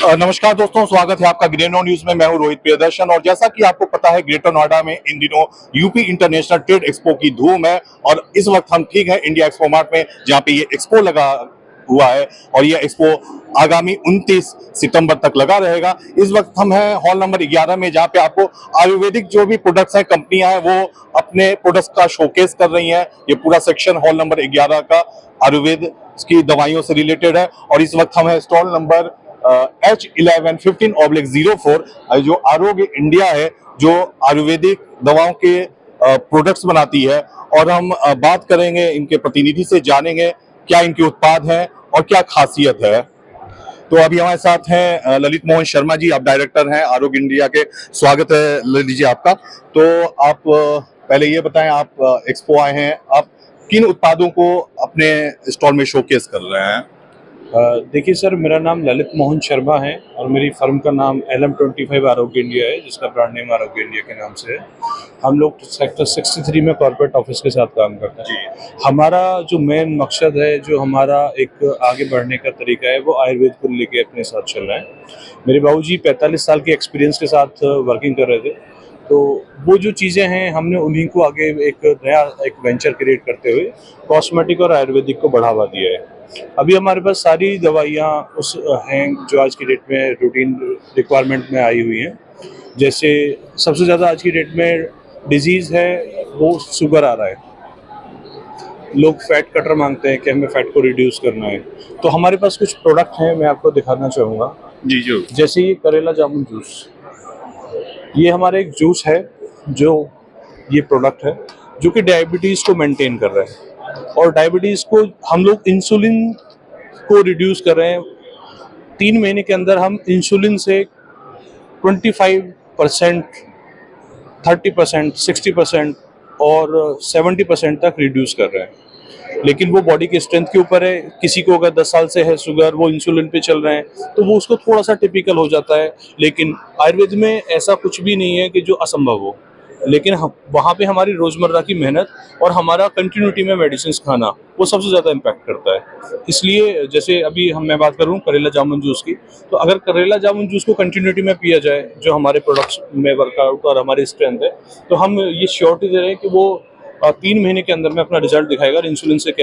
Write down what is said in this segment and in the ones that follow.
नमस्कार दोस्तों, स्वागत है आपका ग्रेनो न्यूज में। मैं हूं रोहित प्रियदर्शन और जैसा कि आपको पता है, ग्रेटर नोएडा में इन दिनों यूपी इंटरनेशनल ट्रेड एक्सपो की धूम है। और इस वक्त हम ठीक है इंडिया एक्सपो मार्ट में, जहां पे ये एक्सपो लगा हुआ है और ये एक्सपो आगामी 29 सितंबर तक लगा रहेगा। इस वक्त हम हैं हॉल नंबर 11 में, जहां पे आपको आयुर्वेदिक जो भी प्रोडक्ट्स हैं, कंपनियां हैं, वो अपने प्रोडक्ट्स का शोकेस कर रही हैं। ये पूरा सेक्शन हॉल नंबर 11 का आयुर्वेद की दवाइयों से रिलेटेड है। और इस वक्त हम है स्टॉल नंबर H1115/04, जो आरोग्य इंडिया है, जो आयुर्वेदिक दवाओं के प्रोडक्ट्स बनाती है। और हम बात करेंगे इनके प्रतिनिधि से, जानेंगे क्या इनके उत्पाद हैं और क्या खासियत है। तो अभी हमारे साथ हैं ललित मोहन शर्मा जी, आप डायरेक्टर हैं आरोग्य इंडिया के। स्वागत है ललित जी आपका। तो आप पहले ये बताएं, आप एक्सपो आए हैं, आप किन उत्पादों को अपने स्टॉल में शोकेस कर रहे हैं? देखिए सर, मेरा नाम ललित मोहन शर्मा है और मेरी फर्म का नाम LM25 आरोग्य इंडिया है, जिसका ब्रांड नेम आरोग्य इंडिया के नाम से है। हम लोग सेक्टर 63 में कॉर्पोरेट ऑफिस के साथ काम करते हैं। हमारा जो मेन मकसद है, जो हमारा एक आगे बढ़ने का तरीका है, वो आयुर्वेद को लेके अपने साथ चल रहा है। मेरे बाबूजी 45 साल के एक्सपीरियंस के साथ वर्किंग कर रहे थे, तो वो जो चीज़ें हैं, हमने उन्हीं को आगे एक नया वेंचर क्रिएट करते हुए कॉस्मेटिक और आयुर्वेदिक को बढ़ावा दिया है। अभी हमारे पास सारी दवाइयाँ उस हैं जो आज की डेट में रूटीन रिक्वायरमेंट में आई हुई हैं। जैसे सबसे ज़्यादा आज की डेट में डिजीज़ है वो शुगर आ रहा है। लोग फैट कटर मांगते हैं कि हमें फैट को रिड्यूस करना है, तो हमारे पास कुछ प्रोडक्ट हैं, मैं आपको दिखाना चाहूँगा। जी जो जैसे ये करेला जामुन जूस, ये हमारा एक जूस है, जो ये प्रोडक्ट है जो कि डायबिटीज़ को मेंटेन कर रहा है। और डायबिटीज़ को हम लोग इंसुलिन को रिड्यूस कर रहे हैं। 3 महीने के अंदर हम इंसुलिन से 25%, 30%, 60% और 70% तक रिड्यूस कर रहे हैं। लेकिन वो बॉडी के स्ट्रेंथ के ऊपर है। किसी को अगर 10 साल से है शुगर, वो इंसुलिन पे चल रहे हैं, तो वो उसको थोड़ा सा टिपिकल हो जाता है। लेकिन आयुर्वेद में ऐसा कुछ भी नहीं है कि जो असंभव हो। लेकिन हम वहाँ पे हमारी रोज़मर्रा की मेहनत और हमारा कंटिन्यूटी में मेडिसिन खाना, वो सबसे ज़्यादा इम्पैक्ट करता है। इसलिए जैसे अभी मैं बात करूँ करेला जामुन जूस की, तो अगर करेला जामुन जूस को कंटिन्यूटी में पिया जाए, जो हमारे प्रोडक्ट्स में वर्कआउट और हमारी स्ट्रेंथ है, तो हम ये श्योरिटी दे रहे हैं कि वो 3 महीने के अंदर में अपना रिजल्ट दिखाएगा। और इंसुलिन से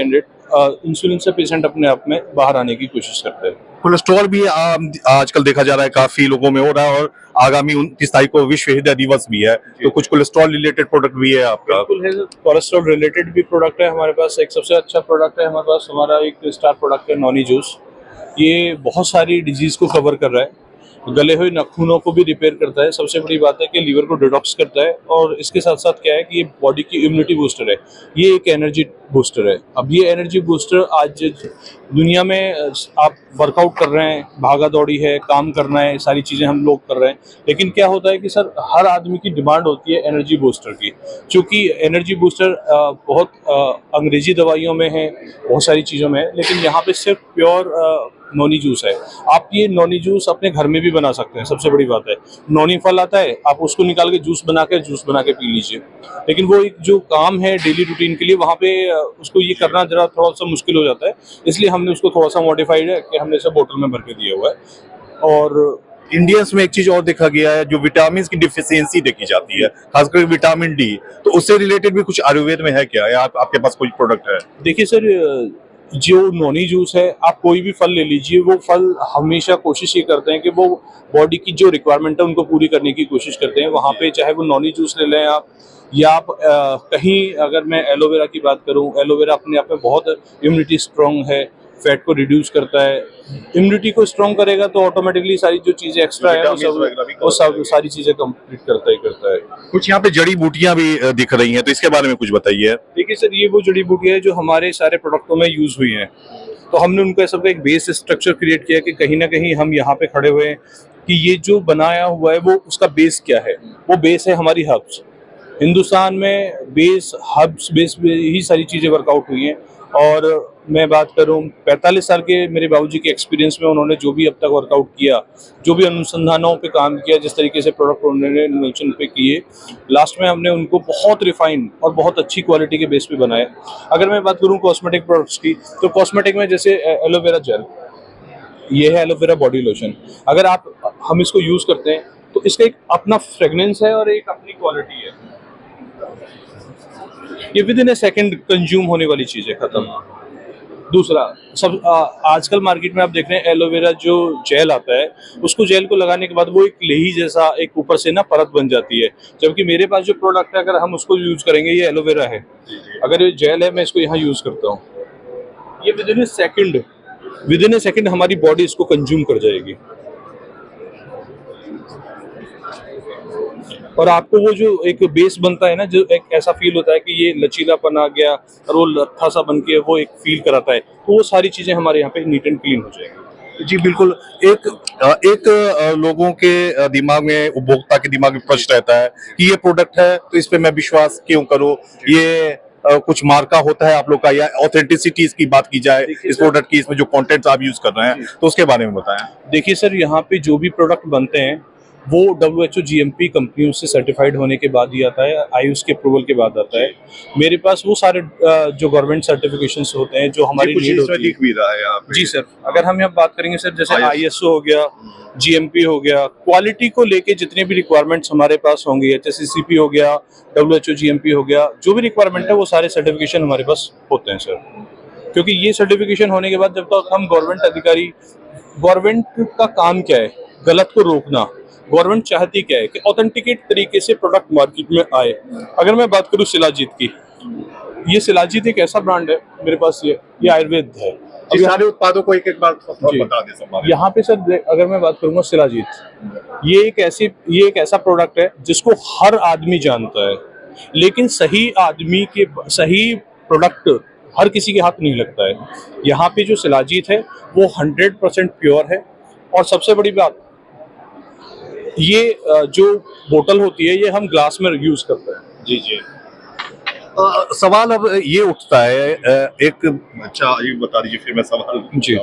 इंसुलिन से पेशेंट अपने आप में बाहर आने की कोशिश करते हैं। कोलेस्ट्रॉल भी आजकल देखा जा रहा है, काफी लोगों में हो रहा है। और आगामी 29 तारीख को विश्व हृदय दिवस भी है, तो कुछ कोलेस्ट्रॉल रिलेटेड प्रोडक्ट भी है आपका? बिल्कुल है, कोलेस्ट्रॉल रिलेटेड भी प्रोडक्ट है हमारे पास। एक सबसे अच्छा प्रोडक्ट है हमारे पास, हमारा एक स्टार प्रोडक्ट है नॉनी जूस। ये बहुत सारी डिजीज़ को कवर कर रहा है, गले हुए नाखूनों को भी रिपेयर करता है। सबसे बड़ी बात है कि लीवर को डिटॉक्स करता है। और इसके साथ साथ क्या है कि ये बॉडी की इम्यूनिटी बूस्टर है, ये एक एनर्जी बूस्टर है। अब ये एनर्जी बूस्टर आज दुनिया में आप वर्कआउट कर रहे हैं, भागा दौड़ी है, काम करना है, सारी चीज़ें हम लोग कर रहे हैं। लेकिन क्या होता है कि सर, हर आदमी की डिमांड होती है एनर्जी बूस्टर की। चूँकि एनर्जी बूस्टर बहुत अंग्रेजी दवाइयों में है, बहुत सारी चीज़ों में है, लेकिन यहाँ पे सिर्फ प्योर नॉनी जूस है। आप ये नॉनी जूस अपने घर में भी बना सकते हैं। सबसे बड़ी बात है, नॉनी फल आता है, आप उसको निकाल के जूस बना के पी लीजिए। लेकिन वो एक जो काम है डेली रूटीन के लिए, वहाँ पे उसको ये करना जरा थोड़ा सा मुश्किल हो जाता है। इसलिए हमने उसको थोड़ा सा मॉडिफाइड है कि हमने इसे बोतल में भर के दिया हुआ है। और इंडियंस में एक चीज और देखा गया है, जो विटामिन की डिफिशियंसी देखी जाती है, खासकर विटामिन डी, तो उससे रिलेटेड भी कुछ आयुर्वेद में है क्या, या आपके पास कोई प्रोडक्ट है? देखिए सर, जो नॉनी जूस है, आप कोई भी फल ले लीजिए, वो फल हमेशा कोशिश ये करते हैं कि वो बॉडी की जो रिक्वायरमेंट है उनको पूरी करने की कोशिश करते हैं। वहाँ पे चाहे वो नॉनी जूस ले लें आप, या आप कहीं, अगर मैं एलोवेरा की बात करूँ, एलोवेरा अपने आप में बहुत इम्यूनिटी स्ट्रॉन्ग है, फैट को रिड्यूस करता है। इम्यूनिटी को स्ट्रॉन्ग करेगा तो ऑटोमेटिकली सारी जो चीज़ें एक्स्ट्रा है वो सब सारी चीज़ें कंप्लीट करता ही है। कुछ यहाँ पे जड़ी बूटियां भी दिख रही हैं, तो इसके बारे में कुछ बताइए। देखिए सर, ये वो जड़ी बूटियाँ है जो हमारे सारे प्रोडक्टों में यूज हुई हैं। तो हमने उनका सबका एक बेस स्ट्रक्चर क्रिएट किया कि कहीं ना कहीं हम यहाँ पे खड़े हुए हैं कि ये जो बनाया हुआ है वो उसका बेस क्या है। वो बेस है हमारी हर्ब्स। हिंदुस्तान में बेस पे ही सारी चीज़ें वर्कआउट हुई हैं। और मैं बात करूं 45 साल के मेरे बाबूजी के एक्सपीरियंस में, उन्होंने जो भी अब तक वर्कआउट किया, जो भी अनुसंधानों पे काम किया, जिस तरीके से प्रोडक्ट उन्होंने इनोवेशन पे किए, लास्ट में हमने उनको बहुत रिफाइन और बहुत अच्छी क्वालिटी के बेस पे बनाया। अगर मैं बात करूं कॉस्मेटिक प्रोडक्ट्स की, तो कॉस्मेटिक में जैसे एलोवेरा जेल, ये है एलोवेरा बॉडी लोशन। अगर हम इसको यूज करते हैं तो इसका एक अपना फ्रेग्रेंस है और एक अपनी क्वालिटी है। ये with in A second consume होने वाली चीज है, खत्म। दूसरा, आजकल मार्केट में आप देख रहे हैं एलोवेरा जो जेल आता है, उसको जेल को लगाने के बाद वो एक लेही जैसा एक ऊपर से ना परत बन जाती है। जबकि मेरे पास जो प्रोडक्ट है, अगर हम उसको यूज करेंगे, ये एलोवेरा है, अगर ये जेल है, मैं इसको यहाँ यूज करता हूँ, ये विद इन ए सेकेंड हमारी बॉडी इसको कंज्यूम कर जाएगी। और आपको वो जो एक बेस बनता है ना, जो एक ऐसा फील होता है कि ये लचीलापन आ गया और वो लट्ठा सा बन के वो एक फील कराता है, तो वो सारी चीजें हमारे यहाँ पे नीट एंड क्लीन हो जाएंगी। जी बिल्कुल। लोगों के दिमाग में, उपभोक्ता के दिमाग में प्रश्न रहता है कि ये प्रोडक्ट है तो इस पे मैं विश्वास क्यों करूं, ये कुछ मार्का होता है आप लोग का, या ऑथेंटिसिटी इसकी बात की जाए इस प्रोडक्ट की, इसमें जो कंटेंट्स आप यूज कर रहे हैं, तो उसके बारे में बताएं। देखिए सर, यहाँ पे जो भी प्रोडक्ट बनते हैं वो WHO GMP कंपनियों से सर्टिफाइड होने के बाद ही आता है, आयुष के अप्रूवल के बाद आता है। मेरे पास वो सारे जो गवर्नमेंट सर्टिफिकेशंस होते हैं जो हमारी नीड होती है। दिख भी रहा है यहाँ पे। जी सर, अगर हम यहाँ बात करेंगे सर, जैसे ISO हो गया, GMP हो गया, क्वालिटी को लेके जितने भी रिक्वायरमेंट्स हमारे पास होंगे, HACCP हो गया, WHO GMP हो गया, जो भी रिक्वायरमेंट है वो सारे सर्टिफिकेशन हमारे पास होते हैं सर। क्योंकि ये सर्टिफिकेशन होने के बाद जब तक हम गवर्नमेंट का काम क्या है, गलत को रोकना। गवर्नमेंट चाहती क्या है कि ऑथेंटिकेट तरीके से प्रोडक्ट मार्केट में आए। अगर मैं बात करूं शिलाजीत की, ये शिलाजीत एक ऐसा ब्रांड है मेरे पास, ये आयुर्वेद है। सारे उत्पादों को एक एक बार बता दें। यहाँ पे सर अगर मैं बात करूंगा शिलाजीत, ये एक ऐसा प्रोडक्ट है जिसको हर आदमी जानता है, लेकिन सही आदमी के सही प्रोडक्ट हर किसी के हाथ नहीं लगता है। यहाँ पे जो शिलाजीत है वो 100% प्योर है। और सबसे बड़ी बात, ये जो बोतल होती है ये हम ग्लास में यूज करते हैं। जी जी। सवाल अब ये उठता है, अच्छा ये बता दीजिए फिर मैं सवाल जी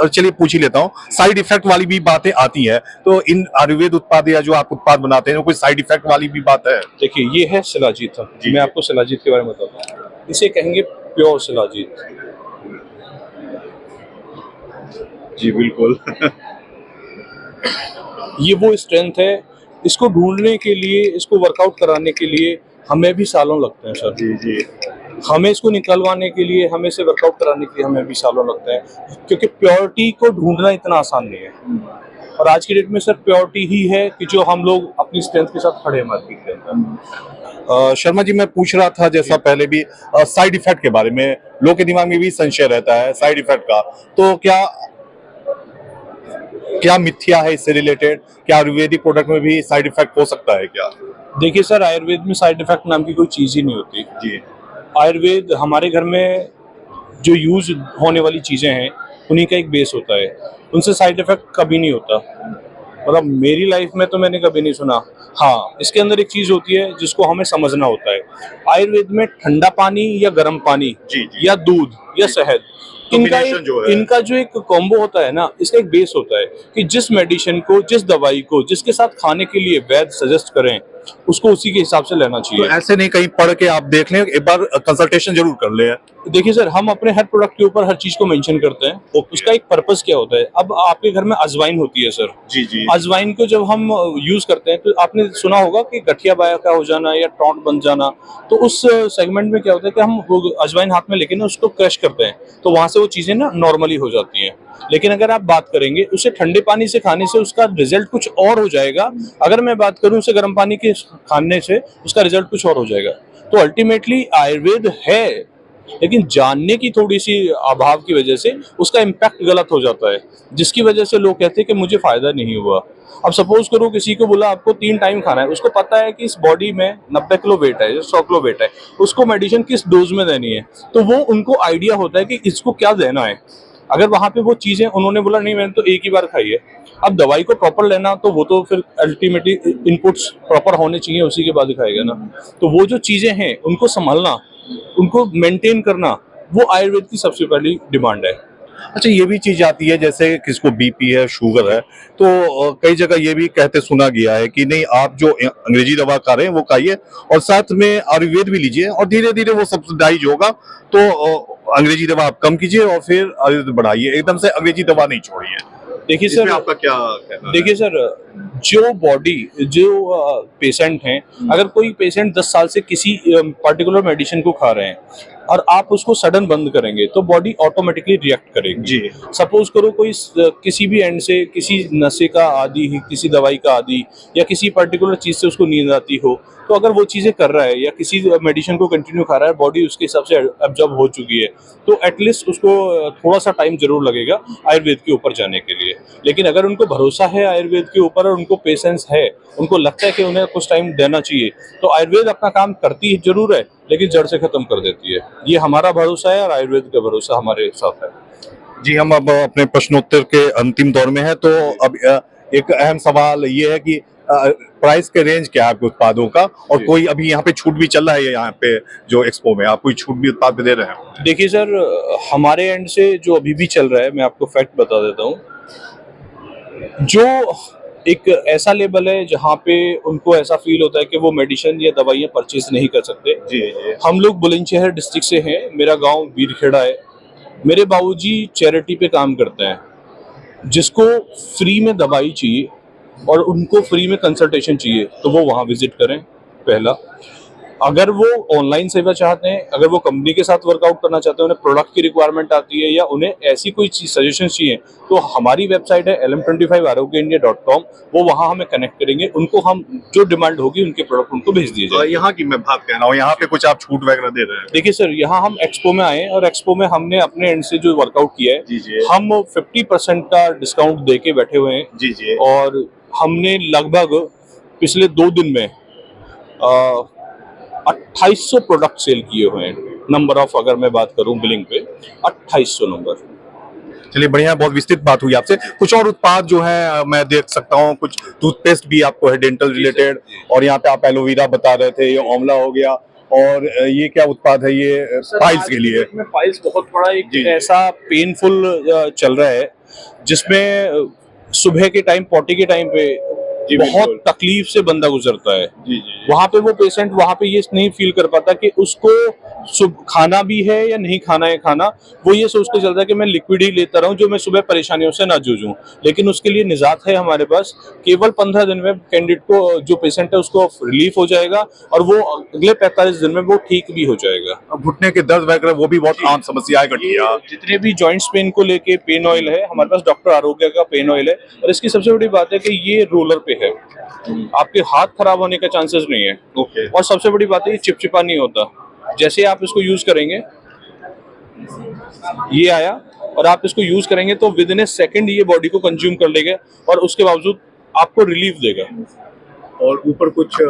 चलिए पूछ ही लेता हूँ। साइड इफेक्ट वाली भी बातें आती हैं, तो इन आयुर्वेद उत्पाद या जो आप उत्पाद बनाते हैं, कोई साइड इफेक्ट वाली भी बात है? देखिए, ये है शिलाजीत। मैं आपको शिलाजीत के बारे में बताता हूँ। इसे कहेंगे प्योर शिलाजीत। जी बिल्कुल। ये वो स्ट्रेंथ है, इसको ढूंढने के लिए, इसको वर्कआउट कराने के लिए हमें भी सालों लगते हैं सर। जी जी। हमें इसको निकलवाने के लिए, हमें इसे वर्कआउट कराने के लिए हमें भी सालों लगता है, क्योंकि प्योरिटी को ढूंढना इतना आसान नहीं है। और आज की डेट में सर प्योरिटी ही है कि जो हम लोग अपनी स्ट्रेंथ के साथ खड़े हैं मार्केट के अंदर। शर्मा जी, मैं पूछ रहा था जैसा पहले भी साइड इफेक्ट के बारे में, लोगों के दिमाग में भी संशय रहता है साइड इफेक्ट का, तो क्या मिथ्या है इससे रिलेटेड? क्या आयुर्वेदिक प्रोडक्ट में भी साइड इफेक्ट हो सकता है क्या? देखिए सर, आयुर्वेद में साइड इफेक्ट नाम की कोई चीज ही नहीं होती जी। आयुर्वेद, हमारे घर में जो यूज होने वाली चीजें हैं उन्हीं का एक बेस होता है, उनसे साइड इफेक्ट कभी नहीं होता। मतलब मेरी लाइफ में तो मैंने कभी नहीं सुना। हाँ, इसके अंदर एक चीज होती है जिसको हमें समझना होता है। आयुर्वेद में ठंडा पानी या गर्म पानी या दूध या शहद, इनका जो एक कॉम्बो होता है ना, इसका एक बेस होता है कि जिस मेडिसिन को, जिस दवाई को जिसके साथ खाने के लिए वैद्य सजेस्ट करें, उसको उसी के हिसाब से लेना चाहिए। तो ऐसे नहीं कहीं पढ़ के आप देख लें, एक बार कंसल्टेशन जरूर कर ले। देखिए सर, हम अपने हर प्रोडक्ट के ऊपर हर चीज को मेंशन करते हैं। उसका एक पर्पस क्या होता है। अब आपके घर में अजवाइन होती है सर। जी जी। अजवाइन को जब हम यूज करते हैं तो आपने सुना होगा कि गठिया बाया का हो जाना या टॉन्ट बन जाना, तो उस सेगमेंट में क्या होता है कि हम अजवाइन हाथ में लेके ना उसको क्रश करते हैं, तो वहां से वो चीजें ना नॉर्मली हो जाती हैं। लेकिन अगर आप बात करेंगे उसे ठंडे पानी से खाने से उसका रिजल्ट कुछ और हो जाएगा। अगर मैं बात करूं उसे गर्म पानी के खाने से उसका रिजल्ट कुछ और हो जाएगा। तो अल्टीमेटली आयुर्वेद है, लेकिन जानने की थोड़ी सी अभाव की वजह से उसका इम्पैक्ट गलत हो जाता है, जिसकी वजह से लोग कहते हैं कि मुझे फायदा नहीं हुआ। अब सपोज करो किसी को बोला आपको 3 टाइम खाना है, उसको पता है कि इस बॉडी में 90 किलो वेट है या 100 किलो वेट है, उसको मेडिसिन किस डोज में देनी है, तो वो उनको आइडिया होता है कि इसको क्या देना है। अगर वहां पे वो चीजें उन्होंने बोला नहीं मैंने तो एक ही बार खाई है, अब दवाई को प्रॉपर लेना तो वो तो फिर अल्टीमेटली इनपुट्स प्रॉपर होने चाहिए, उसी के बाद ही खाएगा ना। तो वो जो चीजें हैं उनको संभालना, उनको मेंटेन करना, वो आयुर्वेद की सबसे पहली डिमांड है। अच्छा, ये भी चीज आती है जैसे किसको बीपी है, शुगर है, तो कई जगह ये भी कहते सुना गया है कि नहीं आप जो अंग्रेजी दवा खा रहे हैं वो खाइए और साथ में आयुर्वेद भी लीजिए और धीरे धीरे वो सब्सिडाइज होगा, तो अंग्रेजी दवा आप कम कीजिए और फिर आयुर्वेद बढ़ाइए, एकदम से अंग्रेजी दवा नहीं छोड़िए। देखिए इसमें सर, आपका क्या कहना है? देखिए सर, जो बॉडी जो पेशेंट हैं, अगर कोई पेशेंट 10 साल से किसी पर्टिकुलर मेडिसिन को खा रहे हैं और आप उसको सडन बंद करेंगे तो बॉडी ऑटोमेटिकली रिएक्ट करेगी। जी। सपोज करो कोई किसी भी एंड से किसी नशे का आदी है, किसी दवाई का आदी या किसी पर्टिकुलर चीज से उसको नींद आती हो, तो अगर वो चीजें कर रहा है या किसी मेडिसिन को कंटिन्यू खा रहा है, बॉडी उसके हिसाब से एब्जॉर्ब हो चुकी है, तो एटलीस्ट उसको थोड़ा सा टाइम जरूर लगेगा आयुर्वेद के ऊपर जाने के लिए। लेकिन अगर उनको भरोसा है आयुर्वेद के ऊपर और उनको पेशेंस है, उनको लगता है कि उन्हें कुछ टाइम देना चाहिए, तो आयुर्वेद अपना काम करती है जरूर है, लेकिन जड़ से खत्म कर देती है। ये हमारा भरोसा है और आयुर्वेद का भरोसा हमारे साथ है। जी, हम अब अपने प्रश्नोत्तर के अंतिम दौर में हैं, तो अब एक अहम सवाल ये है कि प्राइस के रेंज क्या है आपके उत्पादों का, और जी। कोई अभी यहाँ पे छूट भी चल रहा है यहाँ पे जो एक्सपो में आप कोई छूट भी उत्पाद पे दे रहे हैं? देखिए सर, हमारे एंड से जो अभी भी चल रहा है, मैं आपको फैक्ट बता देता हूँ। जो एक ऐसा लेबल है जहाँ पे उनको ऐसा फील होता है कि वो मेडिसिन या दवाइयाँ परचेज नहीं कर सकते। जी जी। हम लोग बुलंदशहर डिस्ट्रिक्ट से हैं, मेरा गांव वीरखेड़ा है। मेरे बाबूजी चैरिटी पे काम करते हैं, जिसको फ्री में दवाई चाहिए और उनको फ्री में कंसल्टेशन चाहिए तो वो वहाँ विजिट करें। पहला, अगर वो ऑनलाइन सेवा चाहते हैं, अगर वो कंपनी के साथ वर्कआउट करना चाहते हैं, उन्हें प्रोडक्ट की रिक्वायरमेंट आती है या उन्हें ऐसी कोई चीज सजेशन चाहिए, तो हमारी वेबसाइट है lm25arogyindia.com, वो वहाँ हमें कनेक्ट करेंगे। उनको हम जो डिमांड होगी उनके प्रोडक्ट उनको भेज दिए जाएंगे। यहाँ की मैं बात कह रहा हूँ, यहाँ पे कुछ आप छूट वगैरह दे रहे हैं? देखिए सर, यहाँ हम एक्सपो में आए और एक्सपो में हमने अपने एंड से जो वर्कआउट किया है, जी जी। हम 50% का डिस्काउंट दे के बैठे हुए हैं। जी जी। और हमने लगभग पिछले 2 दिन में 2800 प्रोडक्ट सेल किए हुए हैं। नंबर ऑफ अगर मैं बात करूं बिलिंग पे, 2800 नंबर। चलिए बढ़िया, बहुत विस्तृत बात हुई आपसे। कुछ और उत्पाद जो है मैं देख सकता हूँ, कुछ टूथपेस्ट भी आपको है डेंटल रिलेटेड, और यहाँ पे आप एलोवेरा बता रहे थे, ये आंवला हो गया, और ये क्या उत्पाद है? ये फाइल्स के लिए। फाइल्स बहुत बड़ा एक जी। ऐसा पेनफुल चल रहा है जिसमें सुबह के टाइम, पॉटी के टाइम पे बहुत तकलीफ से बंदा गुजरता है। जी जी। वहाँ पे वो पेशेंट वहाँ पे ये नहीं फील कर पाता कि उसको खाना भी है या नहीं खाना है खाना। वो ये सोच के चलता है कि मैं लिक्विड ही लेता रहूं जो मैं सुबह परेशानियों से ना जूझूं। लेकिन उसके लिए निजात है हमारे पास। केवल 15 दिन में कैंडिडेट को, जो पेशेंट है, उसको रिलीफ हो जाएगा और वो अगले 45 दिन में वो ठीक भी हो जाएगा। घुटने के दर्द वगैरह वो भी बहुत आम समस्या है, गठिया। जितने भी जॉइंट्स पेन को लेके पेन ऑयल है हमारे पास, डॉक्टर आरोग्य का पेन ऑयल है। और इसकी सबसे बड़ी बात है कि ये रोलर पे है, आपके हाथ खराब होने का चांसेस नहीं है। ओके। और सबसे बड़ी बात है, ये चिपचिपा नहीं होता। जैसे आप इसको यूज करेंगे, ये आया और आप इसको यूज करेंगे तो विद इन ए सेकेंड ये बॉडी को कंज्यूम कर लेगा और उसके बावजूद आपको रिलीफ देगा। और ऊपर कुछ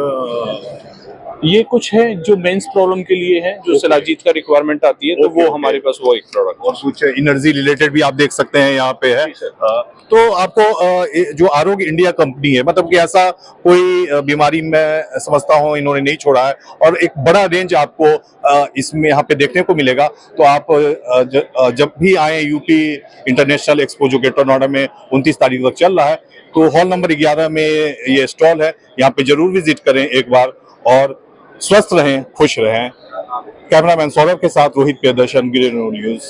ये कुछ है जो मेंस प्रॉब्लम के लिए है, जो शिलाजीत का रिक्वायरमेंट आती है, तो वो हमारे पास वो एक प्रोडक्ट। और कुछ एनर्जी रिलेटेड भी आप देख सकते हैं यहाँ पे है। तो आपको जो आरोग्य इंडिया कंपनी है, मतलब कि ऐसा कोई बीमारी में समझता हूँ इन्होंने नहीं छोड़ा है, और एक बड़ा रेंज आपको इसमें यहाँ पे देखने को मिलेगा। तो आप जब भी आए यूपी इंटरनेशनल एक्सपो जो ग्रेटर नोएडा में 29 तारीख तक चल रहा है, तो हॉल नंबर 11 में ये स्टॉल है, यहाँ पे जरूर विजिट करें एक बार, और स्वस्थ रहें, खुश रहें। कैमरामैन सौरभ के साथ रोहित प्रियदर्शन, ग्रीन न्यूज।